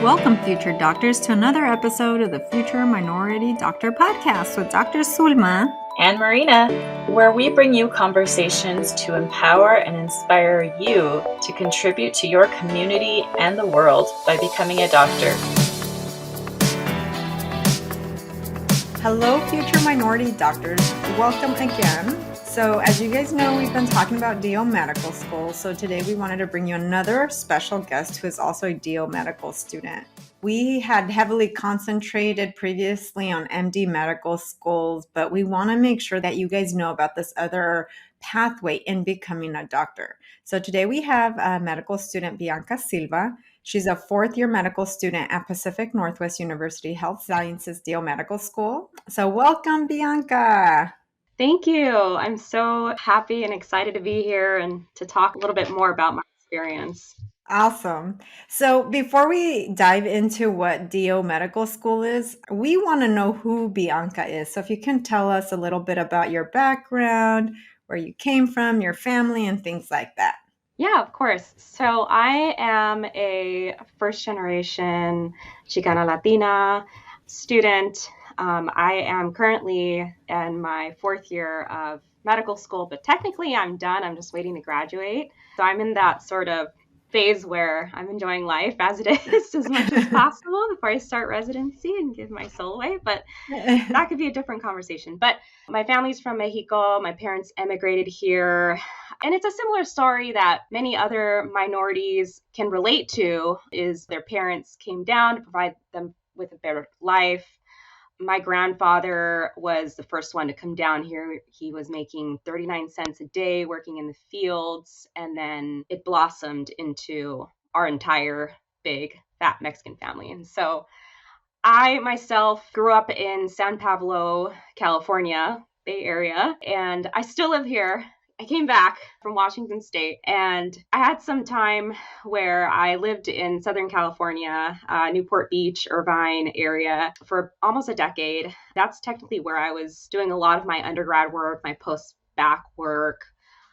Welcome, future doctors, to another episode of the Future Minority Doctor podcast with Dr. Zulma and Marina, where we bring you conversations to empower and inspire you to contribute to your community and the world by becoming a doctor. Hello, future minority doctors. Welcome again. So as you guys know, we've been talking about DO Medical School. So today we wanted to bring you another special guest who is also a DO Medical student. We had heavily concentrated previously on MD medical schools, but we want to make sure that you guys know about this other pathway in becoming a doctor. So today we have a medical student, Bianca Silva. She's a fourth-year medical student at Pacific Northwest University Health Sciences DO Medical School. So welcome, Bianca. Thank you. I'm so happy and excited to be here and to talk a little bit more about my experience. Awesome. So before we dive into what DO Medical School is, we want to know who Bianca is. So if you can tell us a little bit about your background, where you came from, your family, and things like that. Yeah, of course. So I am a first-generation Chicana Latina student. I am currently in my fourth year of medical school, but technically I'm done. I'm just waiting to graduate. So I'm in that sort of phase where I'm enjoying life as it is as much as possible before I start residency and give my soul away. But that could be a different conversation. But my family's from Mexico. My parents emigrated here. And it's a similar story that many other minorities can relate to, is their parents came down to provide them with a better life. My grandfather was the first one to come down here. He was making 39 cents a day working in the fields, and then it blossomed into our entire big fat Mexican family. And so I myself grew up in San Pablo, California, Bay Area, and I still live here. I came back from Washington State, and I had some time where I lived in Southern California, Newport Beach, Irvine area for almost a decade. That's technically where I was doing a lot of my undergrad work, my post-bac work,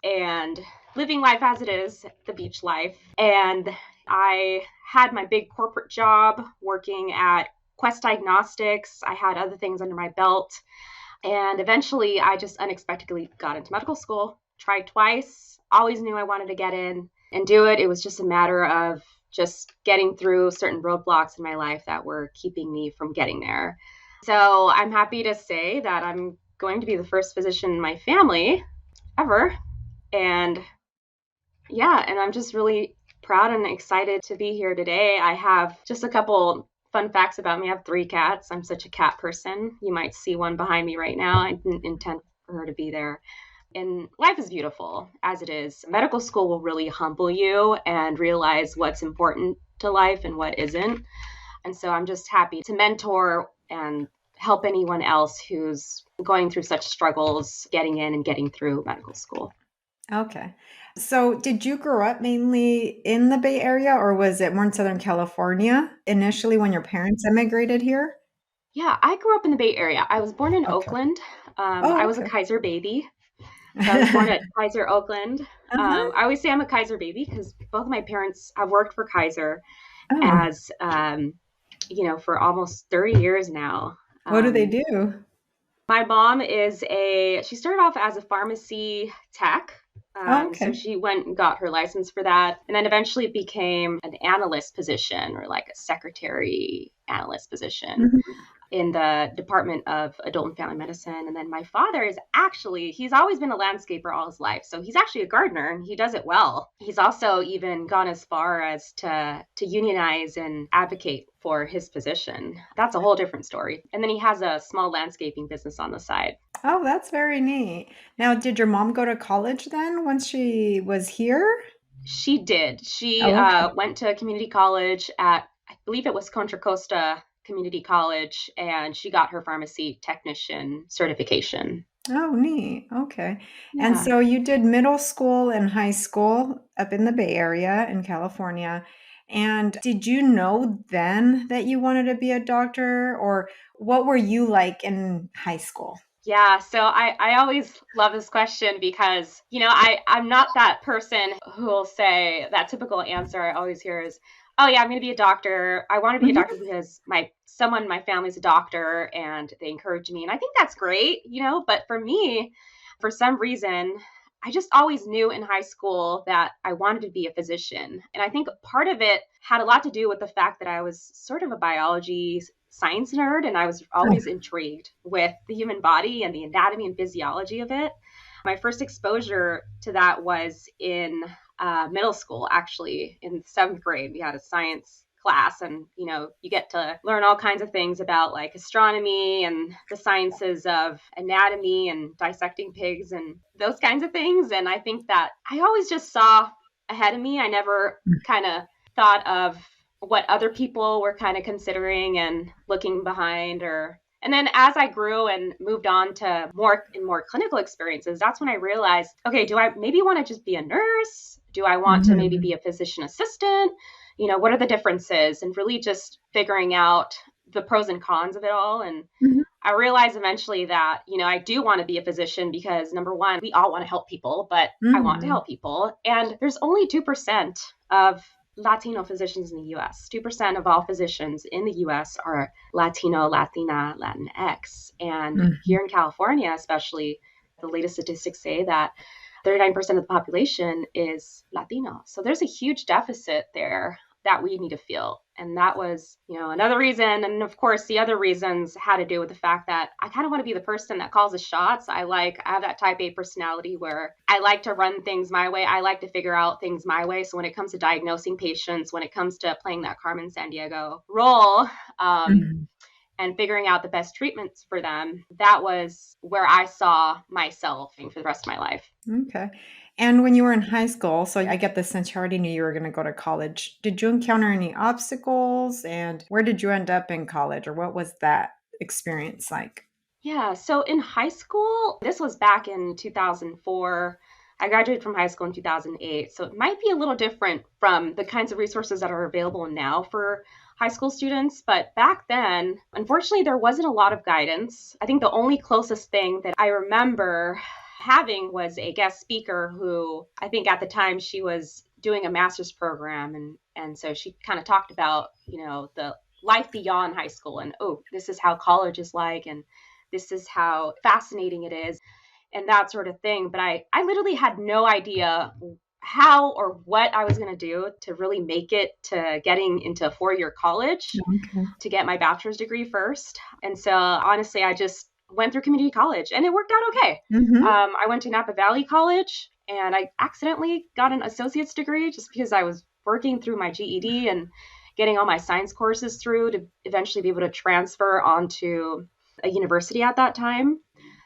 and living life as it is, the beach life. And I had my big corporate job working at Quest Diagnostics. I had other things under my belt. And eventually, I just unexpectedly got into medical school. Tried twice, always knew I wanted to get in and do it. It was just a matter of just getting through certain roadblocks in my life that were keeping me from getting there. So I'm happy to say that I'm going to be the first physician in my family ever. And yeah, and I'm just really proud and excited to be here today. I have just a couple fun facts about me. I have 3 cats. I'm such a cat person. You might see one behind me right now. I didn't intend for her to be there. And life is beautiful as it is. Medical school will really humble you and realize what's important to life and what isn't. And so I'm just happy to mentor and help anyone else who's going through such struggles getting in and getting through medical school. Okay. So did you grow up mainly in the Bay Area, or was it more in Southern California initially when your parents immigrated here? Yeah, I grew up in the Bay Area. I was born in Okay. Oakland. Oh, I was a okay. Kaiser baby. So I was born at Kaiser, Oakland. Uh-huh. I always say I'm a Kaiser baby because both of my parents have worked for Kaiser Oh, as, for almost 30 years now. what do they do? My mom she started off as a pharmacy tech. Oh, okay. So she went and got her license for that. And then eventually it became an analyst position, or like a secretary analyst position in the Department of Adult and Family Medicine. And then my father he's always been a landscaper all his life. So he's actually a gardener and he does it well. He's also even gone as far as to unionize and advocate for his position. That's a whole different story. And then he has a small landscaping business on the side. Oh, that's very neat. Now, did your mom go to college then once she was here? She did. She Okay. went to community college at, I believe it was Contra Costa Community College, and she got her pharmacy technician certification. Oh, neat. Okay. And Yeah. so you did middle school and high school up in the Bay Area in California. And did you know then that you wanted to be a doctor, or what were you like in high school? Yeah, so I always love this question because, I'm not that person who will say that typical answer I always hear is, oh yeah, I'm going to be a doctor. I want to be a Mhm. doctor because someone in my family is a doctor and they encouraged me. And I think that's great, but for me, for some reason, I just always knew in high school that I wanted to be a physician. And I think part of it had a lot to do with the fact that I was sort of a biology science nerd and I was Oh. always intrigued with the human body and the anatomy and physiology of it. My first exposure to that was in middle school, actually. In seventh grade, we had a science class, and you get to learn all kinds of things about like astronomy and the sciences of anatomy and dissecting pigs and those kinds of things. And I think that I always just saw ahead of me. I never kind of thought of what other people were kind of considering and looking behind. And then as I grew and moved on to more clinical experiences, that's when I realized, okay, do I maybe want to just be a nurse? Do I want to maybe Mhm. be a physician assistant? What are the differences? And really just figuring out the pros and cons of it all. And Mhm. I realized eventually that, I do want to be a physician because number one, we all want to help people, but I want to Mhm. help people. And there's only 2% of Latino physicians in the US. 2% of all physicians in the US are Latino, Latina, Latinx. And Mhm. here in California, especially, the latest statistics say that 39% of the population is Latino. So there's a huge deficit there that we need to fill. And that was, another reason. And of course, the other reasons had to do with the fact that I kind of want to be the person that calls the shots. I have that type A personality where I like to run things my way. I like to figure out things my way. So when it comes to diagnosing patients, when it comes to playing that Carmen Sandiego role, Mhm. and figuring out the best treatments for them, that was where I saw myself for the rest of my life. Okay. And when you were in high school, so I get the sense you already knew you were going to go to college. Did you encounter any obstacles? And where did you end up in college, or what was that experience like? Yeah, so in high school, this was back in 2004. I graduated from high school in 2008. So it might be a little different from the kinds of resources that are available now for high school students. But back then, unfortunately, there wasn't a lot of guidance. I think the only closest thing that I remember having was a guest speaker who I think at the time she was doing a master's program. And so she kind of talked about, the life beyond high school and, oh, this is how college is like. And this is how fascinating it is and that sort of thing. But I literally had no idea how or what I was going to do to really make it to getting into a 4-year college Okay. to get my bachelor's degree first. And so honestly, I just went through community college and it worked out okay. Mhm. I went to Napa Valley College and I accidentally got an associate's degree just because I was working through my GED and getting all my science courses through to eventually be able to transfer onto a university at that time.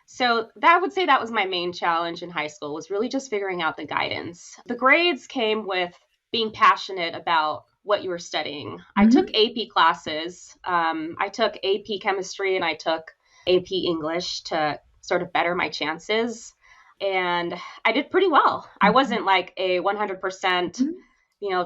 So that I would say that was my main challenge in high school was really just figuring out the guidance. The grades came with being passionate about what you were studying. I took Mhm. AP classes. I took AP chemistry and I took AP English to sort of better my chances. And I did pretty well. I Mhm. wasn't like a 100%, Mhm.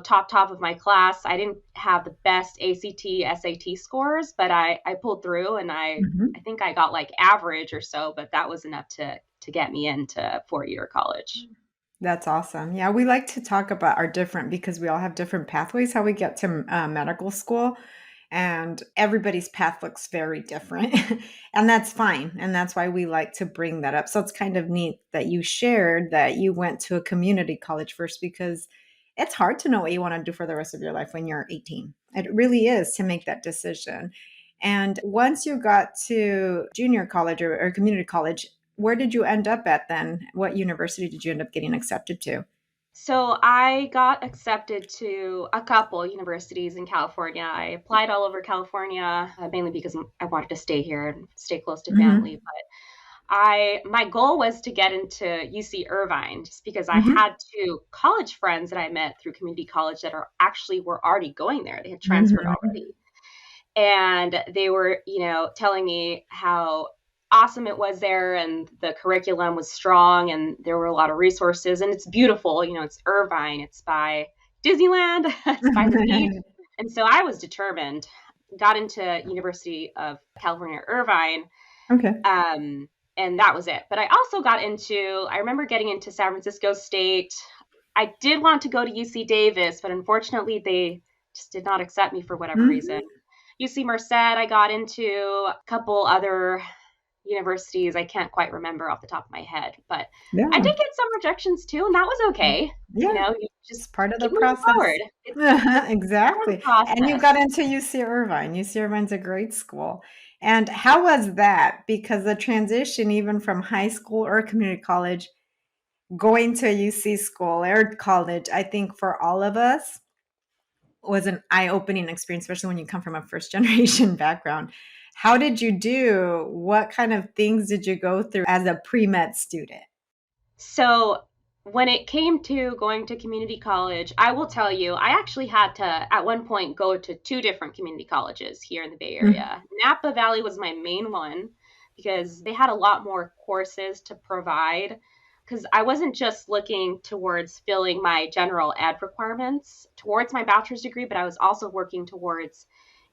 top of my class. I didn't have the best ACT, SAT scores, but I pulled through and Mhm. I think I got like average or so, but that was enough to get me into 4-year college. That's awesome. Yeah, we like to talk about our different because we all have different pathways how we get to medical school, and everybody's path looks very different, and that's fine. And that's why we like to bring that up. So it's kind of neat that you shared that you went to a community college first because it's hard to know what you want to do for the rest of your life when you're 18. It really is to make that decision. And once you got to junior college or community college, where did you end up at then? What university did you end up getting accepted to? So I got accepted to a couple universities in California. I applied all over California, mainly because I wanted to stay here and stay close to family. Mhm. But my goal was to get into UC Irvine just because I Mhm. had two college friends that I met through community college that were already going there. They had transferred Mhm. already. And they were, telling me how awesome it was there and the curriculum was strong and there were a lot of resources and it's beautiful. It's Irvine, it's by Disneyland, it's by the beach. And so I was determined, got into University of California, Irvine, Okay. and that was it. But I remember getting into San Francisco State. I did want to go to UC Davis, but unfortunately just did not accept me for whatever Mhm. reason. UC Merced, I got into a couple other universities. I can't quite remember off the top of my head, but I Yeah. did get some rejections too, and that was okay. Yeah. You It's just part of the keep moving forward. process. It's part of the Exactly. And you got process. into UC Irvine. UC Irvine's a great school. And how was that? Because the transition, even from high school or community college, going to a UC school or college, I think for all of us was an eye-opening experience, especially when you come from a first generation background. How did you do? What kind of things did you go through as a pre-med student? So when it came to going to community college, I will tell you, I actually had to, at one point, go to two different community colleges here in the Bay Area. Napa Valley was my main one because they had a lot more courses to provide. Because I wasn't just looking towards filling my general ed requirements towards my bachelor's degree, but I was also working towards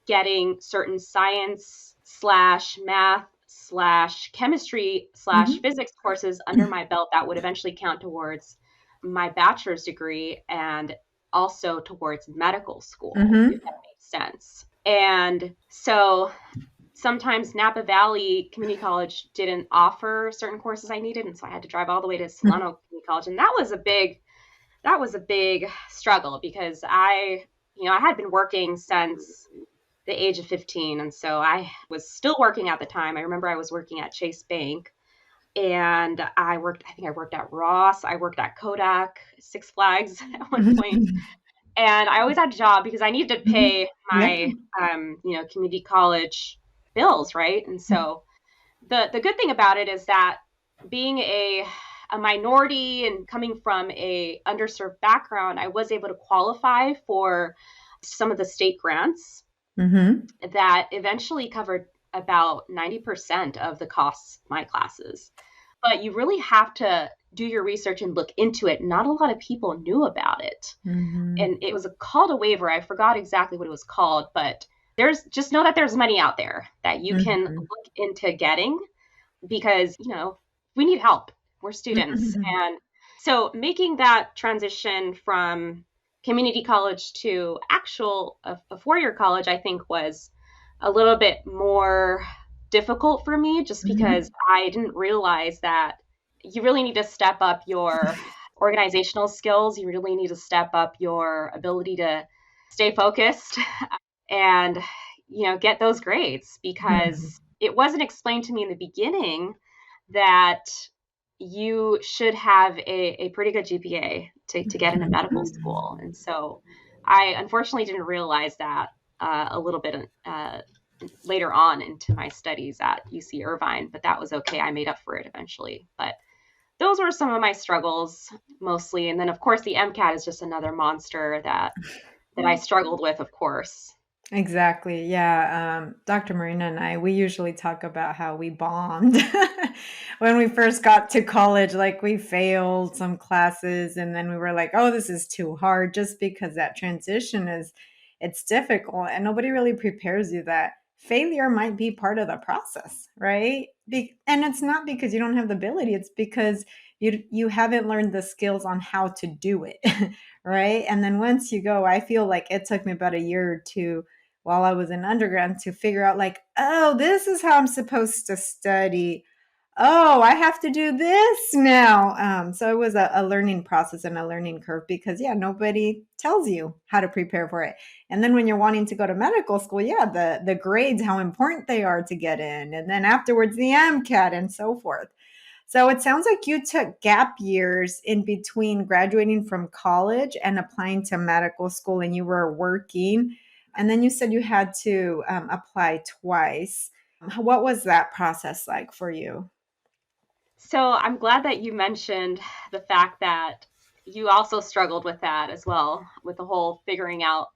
getting certain science slash math slash chemistry slash Mhm. physics courses under my belt that would eventually count towards my bachelor's degree and also towards medical school, if Mhm. that makes sense. And so sometimes Napa Valley Community College didn't offer certain courses I needed, and so I had to drive all the way to Solano Community College, and that was a big struggle because I had been working since the age of 15. And so I was still working at the time. I remember I was working at Chase Bank and I think I worked at Ross. I worked at Kodak, Six Flags at one point. Mhm. And I always had a job because I needed to Mhm. pay Yeah. my, community college bills. Right. And so the good thing about it is that being a minority and coming from a underserved background, I was able to qualify for some of the state grants Mhm. that eventually covered about 90% of the costs of my classes. But you really have to do your research and look into it. Not a lot of people knew about it. Mhm. And it was called a waiver. I forgot exactly what it was called, but there's just know that there's money out there that you can Mhm. look into getting because, we need help. We're students. Mhm. And so making that transition from community college to a 4-year college, I think was a little bit more difficult for me just because Mhm. I didn't realize that you really need to step up your organizational skills. You really need to step up your ability to stay focused and get those grades Mhm. because it wasn't explained to me in the beginning that you should have a pretty good GPA to get into medical school. And so I unfortunately didn't realize that a little bit later on into my studies at UC Irvine, but that was okay. I made up for it eventually. But those were some of my struggles mostly. And then, of course, the MCAT is just another monster that I struggled with, of course. Exactly. Yeah. Dr. Marina and I, we usually talk about how we bombed when we first got to college. Like we failed some classes and then we were like, oh, this is too hard just because that transition it's difficult and nobody really prepares you that failure might be part of the process, right? And it's not because you don't have the ability. It's because you haven't learned the skills on how to do it. Right. And then once you go, I feel like it took me about a year or two while I was in undergrad to figure out like, oh, this is how I'm supposed to study. Oh, I have to do this now. So it was a learning process and a learning curve because yeah, nobody tells you how to prepare for it. And then when you're wanting to go to medical school, yeah, the grades, how important they are to get in. And then afterwards the MCAT and so forth. So it sounds like you took gap years in between graduating from college and applying to medical school, and you were working. And then you said you had to apply twice. What was that process like for you? So I'm glad that you mentioned the fact that you also struggled with that as well, with the whole figuring out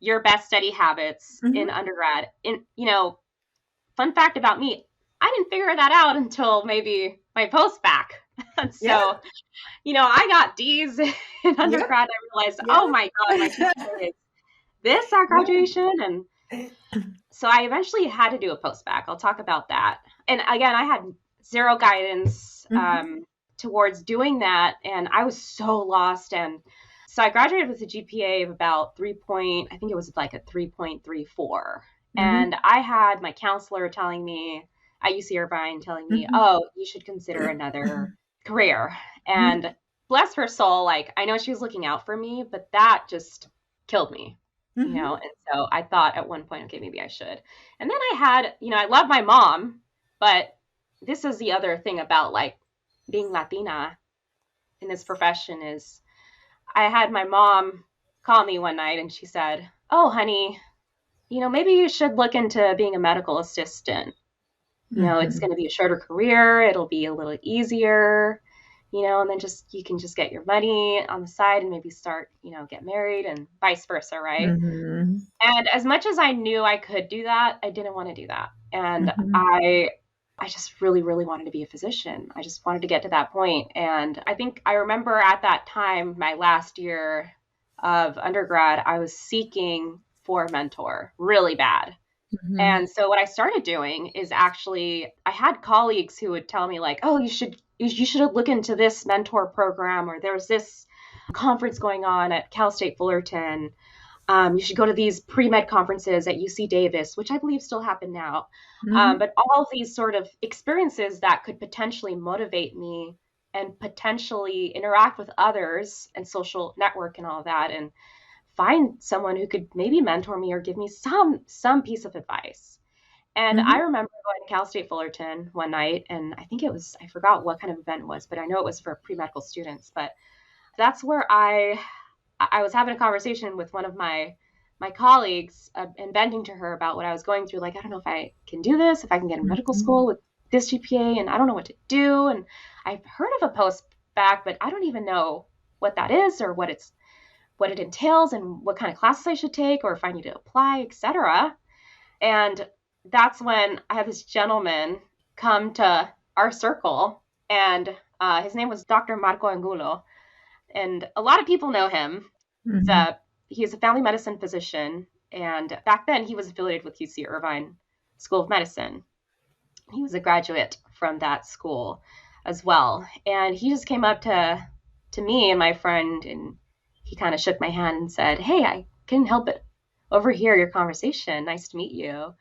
your best study habits in Hmm. undergrad. Fun fact about me, I didn't figure that out until maybe my post-bac. And Yeah. so, I got D's in Yep. undergrad. I realized, oh Yeah. my God, my GPA is this at graduation. And so I eventually had to do a post-bac. I'll talk about that. And again, I had zero guidance Mhm. towards doing that. And I was so lost. And So I graduated with a GPA of about I think it was like a 3.34. And I had my counselor telling me at UC Irvine, telling me, oh, you should consider another career. And bless her soul, like, I know she was looking out for me, but that just killed me, you know? And so I thought at one point, okay, maybe I should. And then I had, I love my mom, but this is the other thing about like being Latina in this profession is I had my mom call me one night and she said, oh, honey, maybe you should look into being a medical assistant. It's going to be a shorter career. It'll be a little easier, and then you can just get your money on the side and maybe start, get married and vice versa. Right. And as much as I knew I could do that, I didn't want to do that. And I just really, really wanted to be a physician. I just wanted to get to that point. And I think I remember at that time, my last year of undergrad, I was seeking for a mentor really bad. And so what I started doing is actually, I had colleagues who would tell me like, oh, you should look into this mentor program, or there's this conference going on at Cal State Fullerton. You should go to these pre-med conferences at UC Davis, which I believe still happen now. But all of these sort of experiences that could potentially motivate me and potentially interact with others and social network and all that, and find someone who could maybe mentor me or give me some piece of advice. And I remember going to Cal State Fullerton one night, and I think I forgot what kind of event it was, but I know it was for pre-medical students. But that's where I was having a conversation with one of my colleagues and venting to her about what I was going through. Like, I don't know if I can do this, if I can get in medical school with this GPA, and I don't know what to do. And I've heard of a post-bac, but I don't even know what that is or what it entails and what kind of classes I should take, or if I need to apply, etc. And that's when I had this gentleman come to our circle, and his name was Dr. Marco Angulo. And a lot of people know him. He's a family medicine physician. And back then he was affiliated with UC Irvine School of Medicine. He was a graduate from that school as well. And he just came up to me and my friend, and he kind of shook my hand and said, hey, I couldn't help it overhear your conversation. Nice to meet you.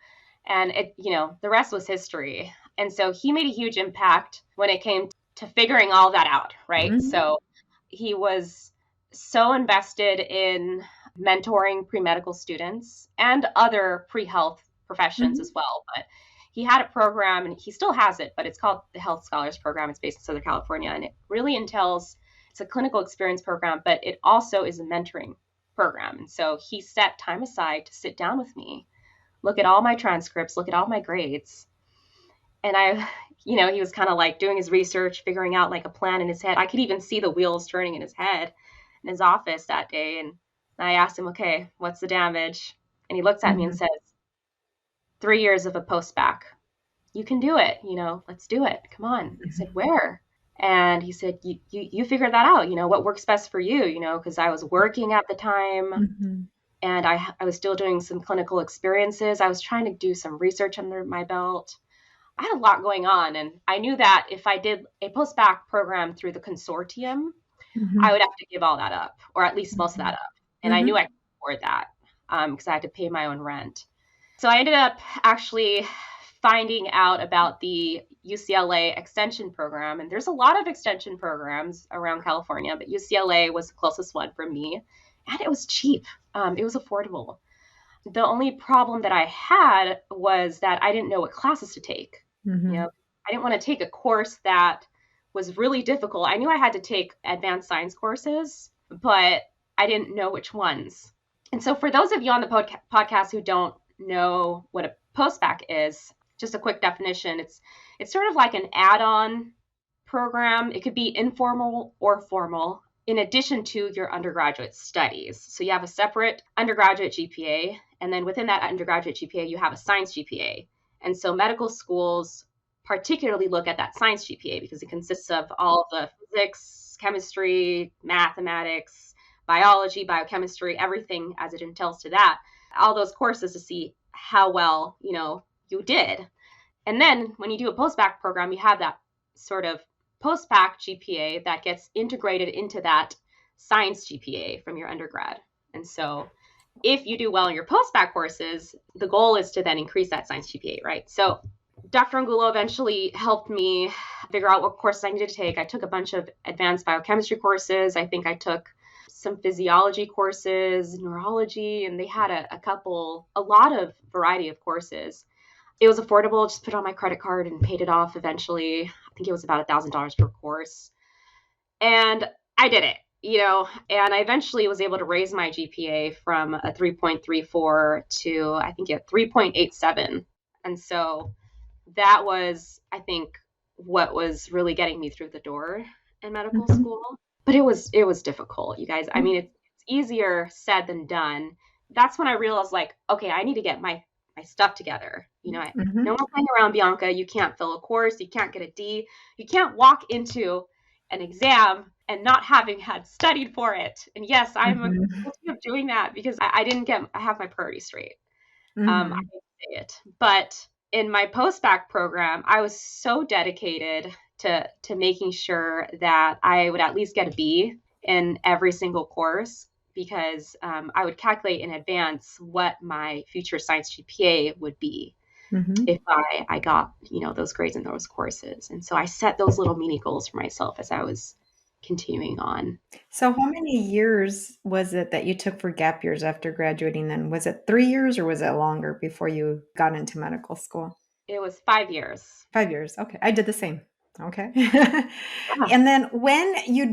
And the rest was history. And so he made a huge impact when it came to figuring all that out, right? So he was so invested in mentoring pre-medical students and other pre-health professions as well. But he had a program, and he still has it, but it's called the Health Scholars Program. It's based in Southern California, and it really entails, it's a clinical experience program, but it also is a mentoring program. And so he set time aside to sit down with me, look at all my transcripts, look at all my grades. And he was kind of like doing his research, figuring out like a plan in his head. I could even see the wheels turning in his head in his office that day. And I asked him, okay, what's the damage? And he looks at me and says, 3 years of a post-bac. You can do it. Let's do it. Come on. I said, where? And he said, you figure that out, what works best for you, because I was working at the time and I was still doing some clinical experiences. I was trying to do some research under my belt. I had a lot going on. And I knew that if I did a post-bac program through the consortium, I would have to give all that up, or at least most of that up. And I knew I could afford that because I had to pay my own rent. So I ended up actually finding out about the UCLA extension program. And there's a lot of extension programs around California, but UCLA was the closest one for me. And it was cheap. It was affordable. The only problem that I had was that I didn't know what classes to take. I didn't want to take a course that was really difficult. I knew I had to take advanced science courses, but I didn't know which ones. And so for those of you on the podcast who don't know what a post-bac is, just a quick definition, it's sort of like an add-on program. It could be informal or formal in addition to your undergraduate studies. So you have a separate undergraduate GPA, and then within that undergraduate GPA, you have a science GPA. And so medical schools particularly look at that science GPA because it consists of all of the physics, chemistry, mathematics, biology, biochemistry, everything as it entails to that, all those courses to see how well, you did. And then when you do a post-bac program, you have that sort of post-bac GPA that gets integrated into that science GPA from your undergrad. And so if you do well in your post-bac courses, the goal is to then increase that science GPA, right? So Dr. Angulo eventually helped me figure out what courses I needed to take. I took a bunch of advanced biochemistry courses. I think I took some physiology courses, neurology, and they had a lot of variety of courses. It was affordable, just put it on my credit card and paid it off eventually. I think it was about $1,000 per course. And I did it, and I eventually was able to raise my GPA from a 3.34 to, I think, a 3.87. And so that was, I think, what was really getting me through the door in medical school. But it was difficult, you guys. I mean, it's easier said than done. That's when I realized, like, okay, I need to get my stuff together. No more playing around, Bianca. You can't fill a course. You can't get a D. You can't walk into an exam and not having had studied for it. And yes, I'm guilty of doing that because I have my priorities straight. I hate to say it, but in my post-bac program, I was so dedicated to making sure that I would at least get a B in every single course, because I would calculate in advance what my future science GPA would be if I got, those grades in those courses. And so I set those little mini goals for myself as I was continuing on. So how many years was it that you took for gap years after graduating then? Was it 3 years or was it longer before you got into medical school? It was 5 years. 5 years. Okay. I did the same. Okay. And then when you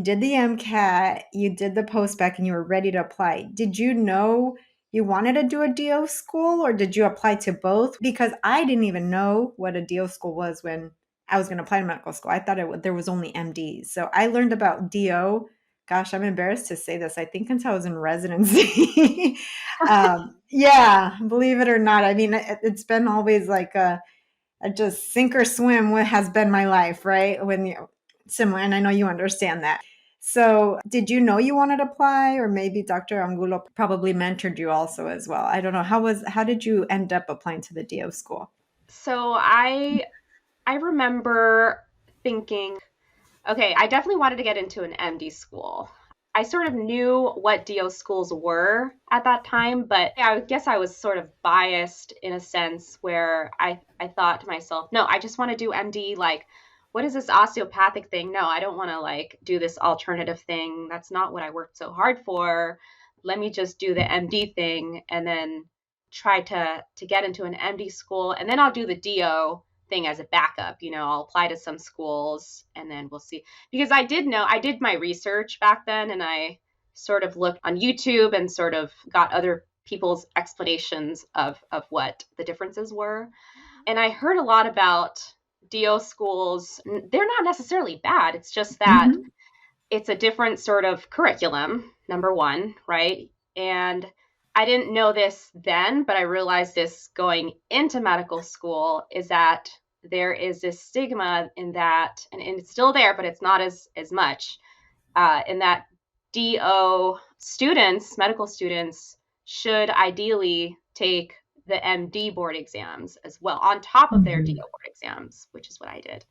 did the MCAT, you did the post-bac and you were ready to apply, did you know you wanted to do a DO school or did you apply to both? Because I didn't even know what a DO school was when I was going to apply to medical school. I thought there was only MDs. So I learned about DO. Gosh, I'm embarrassed to say this. I think until I was in residency. Yeah, believe it or not. I mean, it's been always like a just sink or swim. What has been my life, right? Similar, and I know you understand that. So did you know you wanted to apply, or maybe Dr. Angulo probably mentored you also as well? I don't know. How did you end up applying to the DO school? So I remember thinking, okay, I definitely wanted to get into an MD school. I sort of knew what DO schools were at that time, but I guess I was sort of biased in a sense where I thought to myself, no, I just want to do MD. Like, what is this osteopathic thing? No, I don't want to like do this alternative thing. That's not what I worked so hard for. Let me just do the MD thing and then try to get into an MD school. And then I'll do the DO thing as a backup. I'll apply to some schools and then we'll see. Because I did my research back then, and I sort of looked on YouTube and sort of got other people's explanations of what the differences were. And I heard a lot about DO schools. They're not necessarily bad. It's just that it's a different sort of curriculum, number one, right? And I didn't know this then, but I realized this going into medical school, is that there is this stigma in that, and it's still there, but it's not as much, in that DO students, medical students, should ideally take the MD board exams as well, on top of their DO board exams, which is what I did.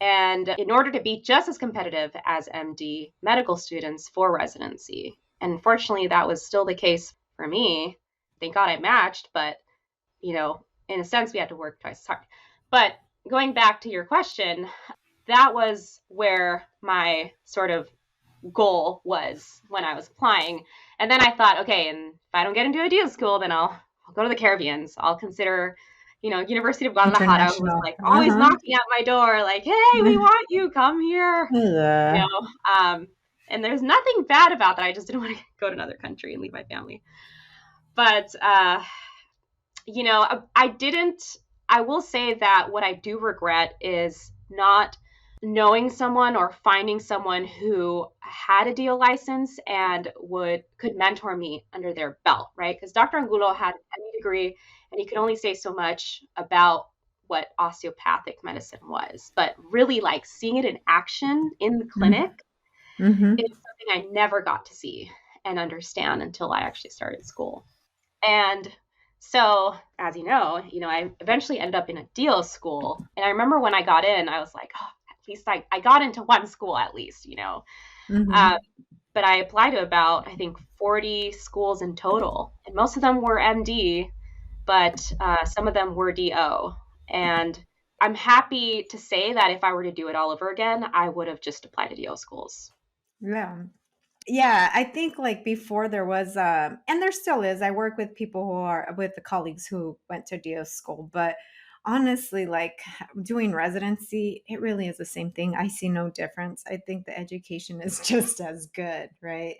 And in order to be just as competitive as MD medical students for residency. And unfortunately, that was still the case for me. Thank God I matched, but, in a sense, we had to work twice as hard. But going back to your question, that was where my sort of goal was when I was applying. And then I thought, okay, and if I don't get into a DO school, then I'll go to the Caribbean. I'll consider, University of Guadalajara was like always knocking at my door, like, hey, we want you, come here. And there's nothing bad about that. I just didn't want to go to another country and leave my family. But, I will say that what I do regret is not knowing someone or finding someone who had a DO license and could mentor me under their belt, right? Because Dr. Angulo had a MD degree and he could only say so much about what osteopathic medicine was. But really, like, seeing it in action in the clinic is something I never got to see and understand until I actually started school. And so, as you know, I eventually ended up in a DO school. And I remember when I got in, I was like, oh, at least I got into one school at least, Mm-hmm. But I applied to about, I think, 40 schools in total. And most of them were MD, but some of them were DO. And I'm happy to say that if I were to do it all over again, I would have just applied to DO schools. Yeah. Yeah, I think like before there was, and there still is. I work with people who are with the colleagues who went to DO school, but honestly, like doing residency, it really is the same thing. I see no difference. I think the education is just as good, right?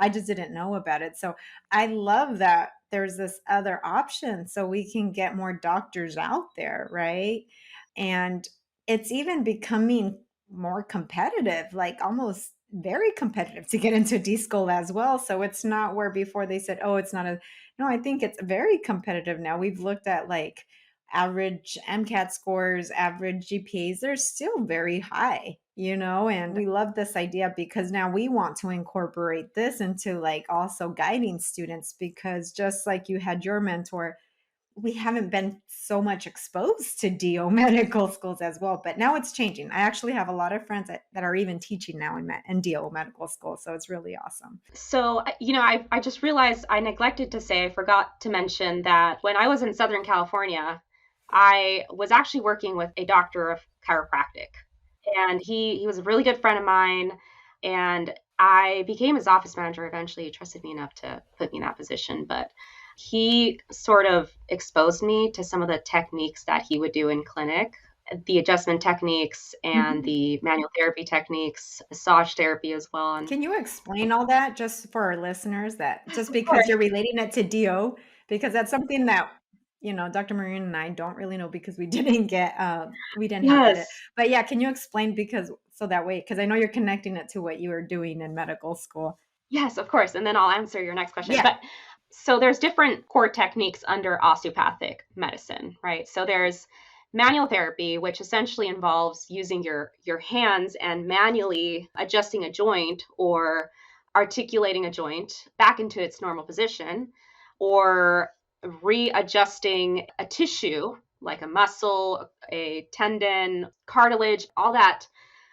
I just didn't know about it. So I love that there's this other option so we can get more doctors out there, right? And it's even becoming more competitive, like almost very competitive to get into D school as well. So it's not where before they said, oh, it's not a, no, I think it's very competitive now. We've looked at like average MCAT scores, average GPAs, they're still very high, and we love this idea because now we want to incorporate this into like also guiding students because just like you had your mentor, we haven't been so much exposed to DO medical schools as well, but now it's changing. I actually have a lot of friends that are even teaching now in DO medical school. So it's really awesome. So, I just realized I neglected to say, I forgot to mention that when I was in Southern California, I was actually working with a doctor of chiropractic. And he was a really good friend of mine. And I became his office manager eventually. He trusted me enough to put me in that position. But he sort of exposed me to some of the techniques that he would do in clinic, the adjustment techniques and the manual therapy techniques, massage therapy as well. And can you explain all that just for our listeners that just of because course, you're relating it to DO, because that's something that, Dr. Marine and I don't really know because we didn't have it. yes. But yeah, can you explain so that way, because I know you're connecting it to what you were doing in medical school. Yes, of course. And then I'll answer your next question. Yeah. But so there's different core techniques under osteopathic medicine, right? So there's manual therapy, which essentially involves using your hands and manually adjusting a joint or articulating a joint back into its normal position, or readjusting a tissue like a muscle, a tendon, cartilage, all that.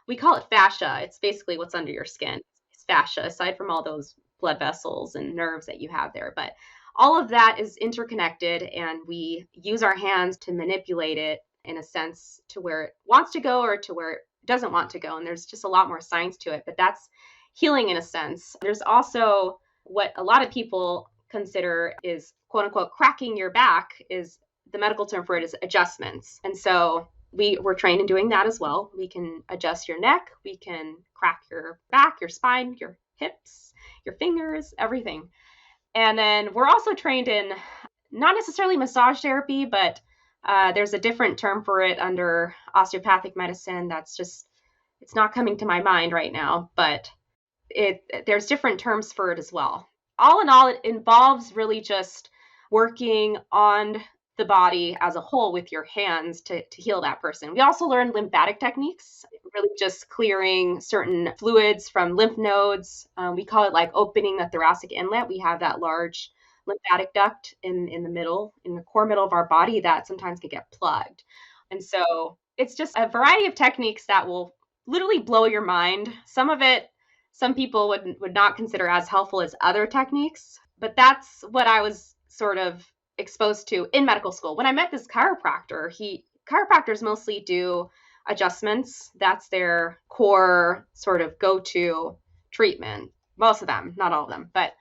We call it fascia. It's basically what's under your skin. It's fascia, aside from all those blood vessels and nerves that you have there. But all of that is interconnected, and we use our hands to manipulate it in a sense to where it wants to go or to where it doesn't want to go. And there's just a lot more science to it, but that's healing in a sense. There's also what a lot of people consider is quote unquote cracking your back, is the medical term for it is adjustments. And so we're trained in doing that as well. We can adjust your neck, we can crack your back, your spine, your hips, your fingers, everything. And then we're also trained in not necessarily massage therapy, but there's a different term for it under osteopathic medicine that's just, it's not coming to my mind right now, but there's different terms for it as well. All in all, it involves really just working on the body as a whole with your hands to heal that person. We also learn lymphatic techniques, really just clearing certain fluids from lymph nodes. We call it like opening the thoracic inlet. We have that large lymphatic duct in the middle, in the core middle of our body that sometimes can get plugged. And so it's just a variety of techniques that will literally blow your mind. Some of it, some people would not consider as helpful as other techniques, but that's what I was sort of exposed to in medical school. When I met this chiropractor, chiropractors mostly do adjustments. That's their core sort of go-to treatment. Most of them, not all of them, but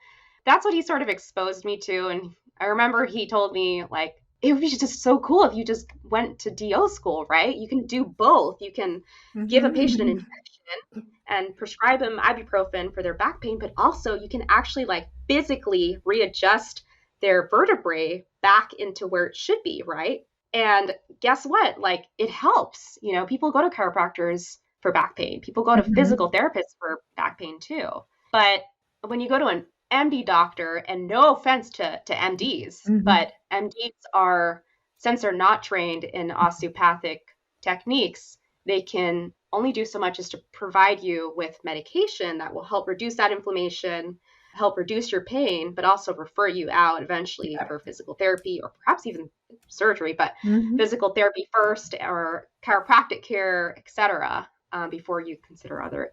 that's what he sort of exposed me to. And I remember he told me, like, it would be just so cool if you just went to DO school, right? You can do both. You can give a patient an injection and prescribe them ibuprofen for their back pain, but also you can actually like physically readjust their vertebrae back into where it should be, right? And guess what? Like, it helps. People go to chiropractors for back pain. People go to physical therapists for back pain too. But when you go to an MD doctor, and no offense to MDs, but MDs are, since they're not trained in osteopathic techniques, they can only do so much as to provide you with medication that will help reduce that inflammation, help reduce your pain, but also refer you out eventually for physical therapy or perhaps even surgery, but physical therapy first or chiropractic care, etc., before you consider other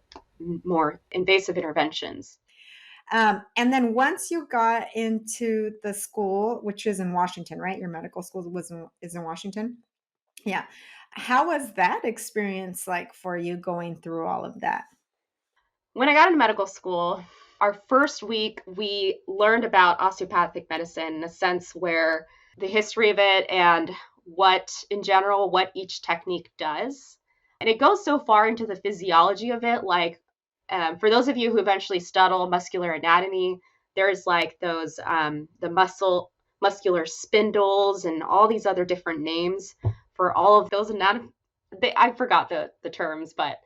more invasive interventions. And then once you got into the school, which is in Washington, right? Your medical school is in Washington. Yeah. How was that experience like for you going through all of that? When I got into medical school, our first week, we learned about osteopathic medicine in a sense where the history of it and what, in general, what each technique does. And it goes so far into the physiology of it. Like, for those of you who eventually study muscular anatomy, there's like those, muscular spindles and all these other different names for all of those anatomy. I forgot the terms, but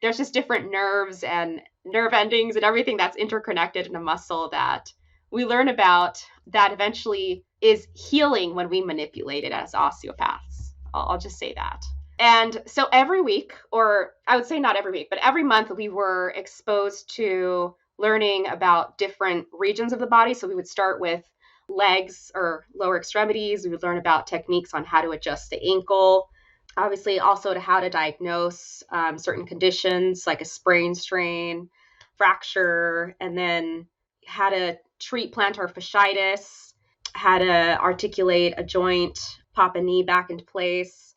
there's just different nerves and nerve endings and everything that's interconnected in a muscle that we learn about that eventually is healing when we manipulate it as osteopaths. I'll just say that. And so every week, or I would say not every week, but every month we were exposed to learning about different regions of the body. So we would start with legs or lower extremities. We would learn about techniques on how to adjust the ankle, obviously also to how to diagnose certain conditions like a sprain, strain, fracture, and then how to treat plantar fasciitis, how to articulate a joint, pop a knee back into place,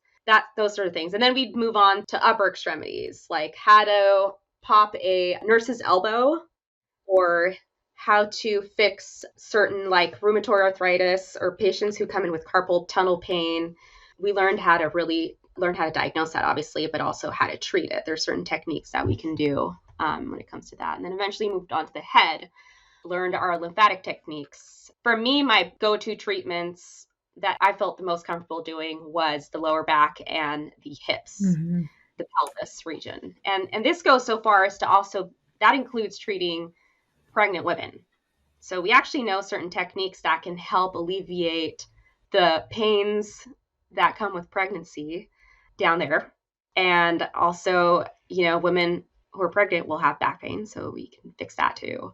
those sort of things. And then we'd move on to upper extremities, like how to pop a nurse's elbow or how to fix certain like rheumatoid arthritis or patients who come in with carpal tunnel pain. We learned how to diagnose that, obviously, but also how to treat it. There's certain techniques that we can do when it comes to that. And then eventually moved on to the head, learned our lymphatic techniques. For me, my go-to treatments that I felt the most comfortable doing was the lower back and the hips, the pelvis region. And this goes so far as to also, that includes treating pregnant women. So we actually know certain techniques that can help alleviate the pains that come with pregnancy down there. And also, women who are pregnant will have back pain, so we can fix that too.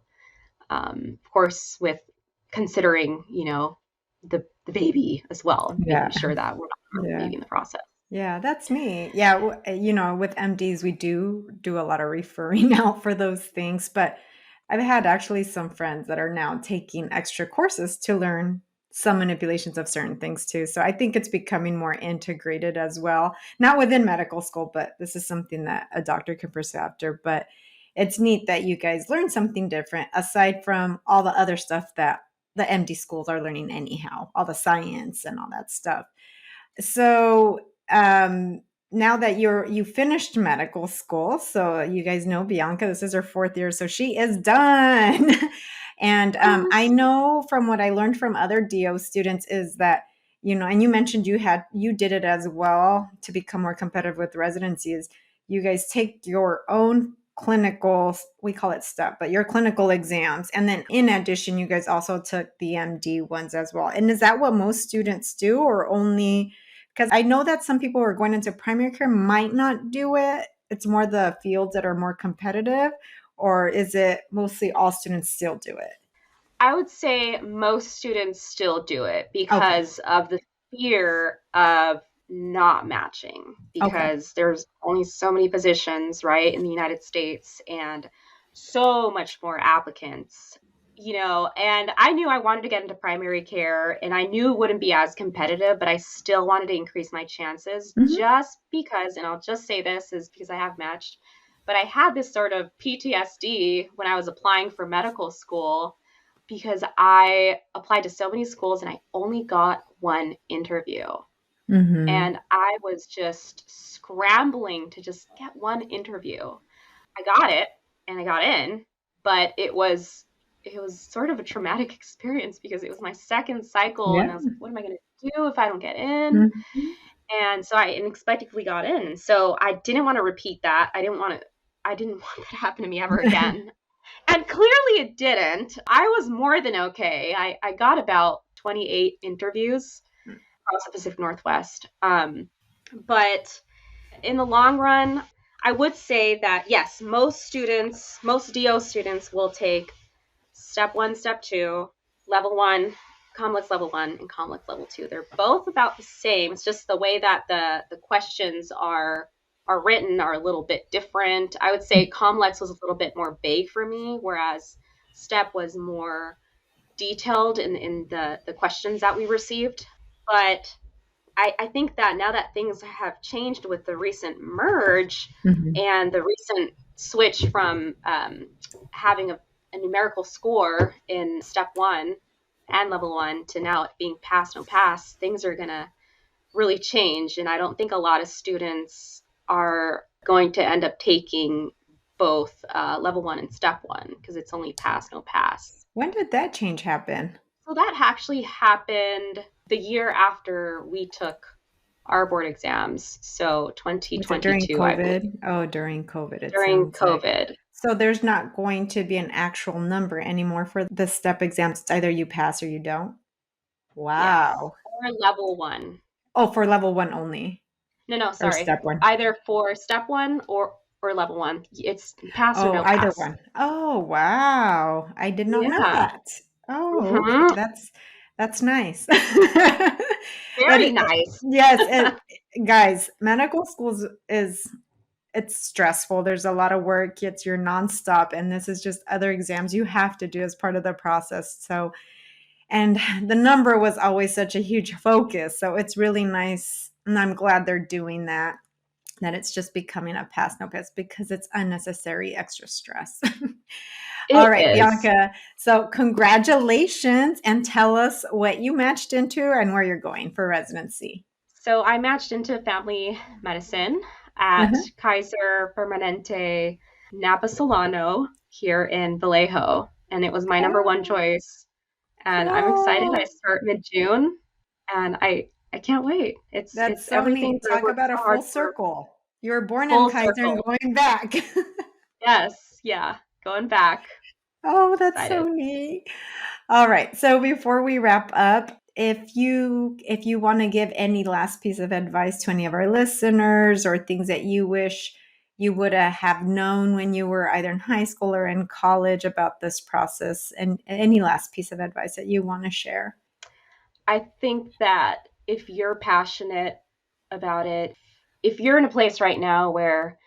Of course, with considering, the baby as well, making sure that we're not harming the baby in the process. Yeah, that's me. Yeah, with MDs, we do a lot of referring out for those things, but I've had actually some friends that are now taking extra courses to learn some manipulations of certain things too. So I think it's becoming more integrated as well. Not within medical school, but this is something that a doctor can pursue after. But it's neat that you guys learn something different aside from all the other stuff that the MD schools are learning anyhow, all the science and all that stuff. So now that you finished medical school, so you guys know Bianca, this is her 4th year, so she is done. And I know from what I learned from other DO students is that, and you mentioned you did it as well to become more competitive with residency, is you guys take your own clinical, we call it STEP, but your clinical exams. And then in addition, you guys also took the MD ones as well. And is that what most students do, or only, because I know that some people who are going into primary care might not do it. It's more the fields that are more competitive, or is it mostly all students still do it? I would say most students still do it because of the fear of not matching, because there's only so many positions, right, in the United States and so much more applicants, and I knew I wanted to get into primary care and I knew it wouldn't be as competitive, but I still wanted to increase my chances just because, and I'll just say this is because I have matched, but I had this sort of PTSD when I was applying for medical school because I applied to so many schools and I only got one interview. And I was just scrambling to just get one interview. I got it and I got in, but it was sort of a traumatic experience because it was my second cycle and I was like, what am I going to do if I don't get in? And so I unexpectedly got in. And so I didn't want to repeat that. I didn't want that to happen to me ever again. And clearly it didn't. I was more than okay. I got about 28 interviews across the Pacific Northwest. But in the long run, I would say that, yes, most DO students will take step 1, step 2, level 1, complex level 1, and complex level 2. They're both about the same. It's just the way that the questions are are written are a little bit different. I would say COMLEX was a little bit more vague for me, whereas STEP was more detailed in the questions that we received. But I think that now that things have changed with the recent merge Mhm. and the recent switch from having a numerical score in step one and level one to now it being pass, no pass, things are going to really change. And I don't think a lot of students are going to end up taking both level one and step one because it's only pass, no pass. When did that change happen? So that actually happened the year after we took our board exams. So Was it during 2022, I believe, COVID? Oh, during COVID, it during sounds like. COVID. So there's not going to be an actual number anymore for the step exams. It's either you pass or you don't. Yes. Wow. Or level one. Oh, for level one only No, or sorry. step one? Either for step one or level one. It's pass or Oh, no either pass. one. Oh, wow. I did not know Yeah. that. Oh, okay. Hmm. That's nice. But Very nice. yes, guys, medical schools is it's stressful. There's a lot of work. You're nonstop, and this is just other exams you have to do as part of the process. So, and the number was always such a huge focus. So it's really nice, and I'm glad they're doing that. That it's just becoming a pass no pass because it's unnecessary extra stress. All It right, is. Bianca. So congratulations, and tell us what you matched into and where you're going for residency. So I matched into family medicine at Uh-huh. Kaiser Permanente Napa Solano here in Vallejo, and it was my number one Oh, choice. And I'm excited. I oh, start mid-June, and I can't wait. that's It's so everything neat. that I Talk worked about a so hard full for. circle. You were born in Full Kaiser and circle. going back. Yes, yeah, going back. Oh, that's so Excited. neat. All right. So before we wrap up, if you want to give any last piece of advice to any of our listeners or things that you wish you would have known when you were either in high school or in college about this process, and any last piece of advice that you want to share. I think that if you're passionate about it, if you're in a place right now where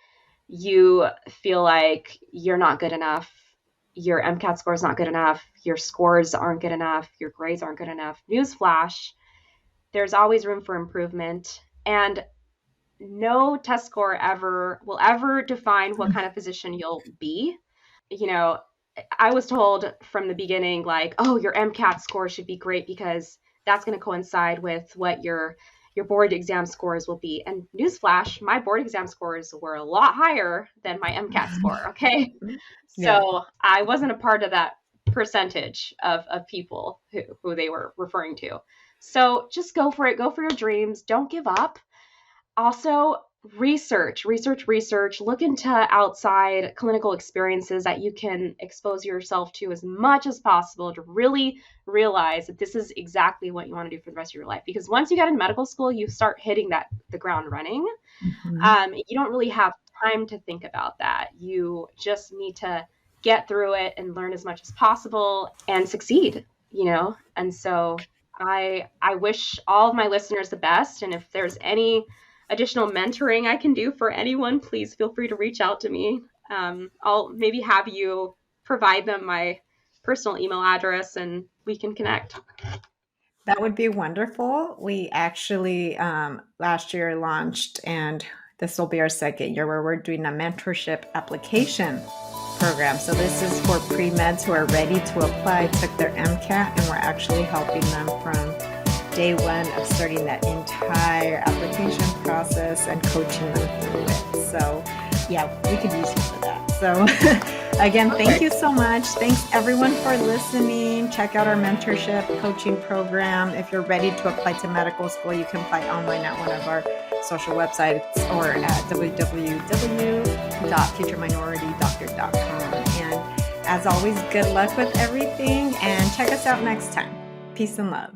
you feel like you're not good enough, your MCAT score is not good enough, your scores aren't good enough, your grades aren't good enough, newsflash, there's always room for improvement. And no test score ever will ever define what kind of physician you'll be. You know, I was told from the beginning, like, oh, your MCAT score should be great because that's going to coincide with what your board exam scores will be. And newsflash, my board exam scores were a lot higher than my MCAT score. Okay, Yeah. so I wasn't a part of that percentage of people who they were referring to. So just go for it. Go for your dreams. Don't give up. Also, research, look into outside clinical experiences that you can expose yourself to as much as possible to really realize that this is exactly what you want to do for the rest of your life. Because once you get into medical school, you start hitting the ground running. Mhm. You don't really have time to think about that. You just need to get through it and learn as much as possible and succeed, And so I wish all of my listeners the best. And if there's any additional mentoring I can do for anyone, please feel free to reach out to me. I'll maybe have you provide them my personal email address and we can connect. That would be wonderful. We actually last year launched, and this will be our second year where we're doing a mentorship application program. So this is for pre-meds who are ready to apply, took their MCAT, and we're actually helping them from day one of starting that entire application process and coaching them through it. So yeah, we could use you for that. So again, thank you Perfect. so much. Thanks everyone for listening. Check out our mentorship coaching program. If you're ready to apply to medical school, you can apply online at one of our social websites or at www.futureminoritydoctor.com. And as always, good luck with everything and check us out next time. Peace and love.